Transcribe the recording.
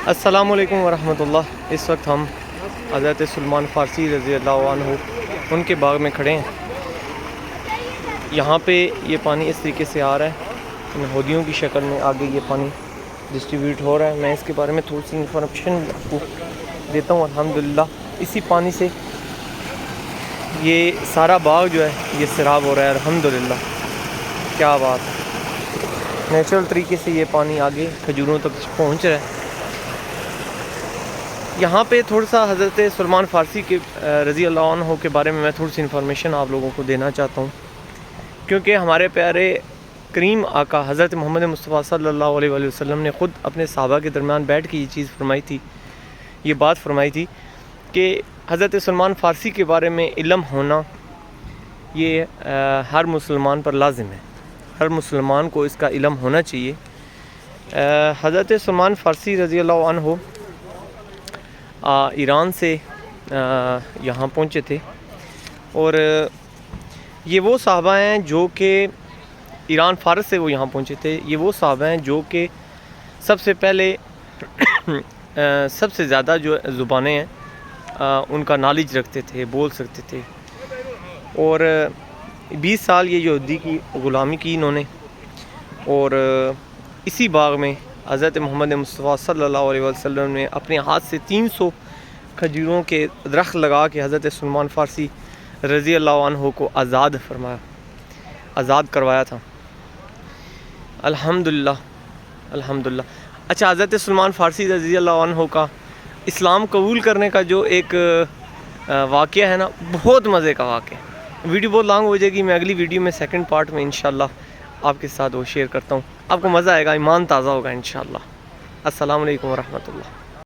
السلام علیکم ورحمۃ اللہ۔ اس وقت ہم حضرت سلمان فارسی رضی اللہ عنہ ان کے باغ میں کھڑے ہیں۔ یہاں پہ یہ پانی اس طریقے سے آ رہا ہے، ہودیوں کی شکل میں آگے یہ پانی ڈسٹریبیوٹ ہو رہا ہے۔ میں اس کے بارے میں تھوڑی سی انفارمیشن آپ کو دیتا ہوں۔ الحمدللہ اسی پانی سے یہ سارا باغ جو ہے یہ سیراب ہو رہا ہے۔ الحمدللہ، کیا بات ہے، نیچرل طریقے سے یہ پانی آگے کھجوروں تک پہنچ رہا ہے۔ یہاں پہ تھوڑا سا حضرت سلمان فارسی کے رضی اللہ عنہ کے بارے میں تھوڑی سی انفارمیشن آپ لوگوں کو دینا چاہتا ہوں، کیونکہ ہمارے پیارے کریم آقا حضرت محمد مصطفیٰ صلی اللہ علیہ وآلہ وسلم نے خود اپنے صحابہ کے درمیان بیٹھ کے یہ چیز فرمائی تھی، یہ بات فرمائی تھی کہ حضرت سلمان فارسی کے بارے میں علم ہونا یہ ہر مسلمان پر لازم ہے، ہر مسلمان کو اس کا علم ہونا چاہیے۔ حضرت سلمان فارسی رضی اللہ عنہ ایران سے یہاں پہنچے تھے، اور یہ وہ صحابہ ہیں جو کہ ایران فارس سے وہ یہاں پہنچے تھے۔ یہ وہ صحابہ ہیں جو کہ سب سے پہلے سب سے زیادہ جو زبانیں ہیں ان کا نالج رکھتے تھے، بول سکتے تھے، اور 20 سال یہ یہودی کی غلامی کی انہوں نے، اور اسی باغ میں حضرت محمد مصطفیٰ صلی اللہ علیہ وسلم نے اپنے ہاتھ سے 300 کھجوروں کے درخت لگا کے حضرت سلمان فارسی رضی اللہ عنہ کو آزاد کروایا تھا۔ الحمدللہ الحمدللہ۔ اچھا، حضرت سلمان فارسی رضی اللہ عنہ کا اسلام قبول کرنے کا جو ایک واقعہ ہے نا، بہت مزے کا واقعہ ہے۔ ویڈیو بہت لانگ ہو جائے گی، میں اگلی ویڈیو میں سیکنڈ پارٹ میں انشاءاللہ آپ کے ساتھ وہ شیئر کرتا ہوں۔ آپ کو مزہ آئے گا، ایمان تازہ ہوگا انشاءاللہ۔ السلام علیکم ورحمۃ اللہ۔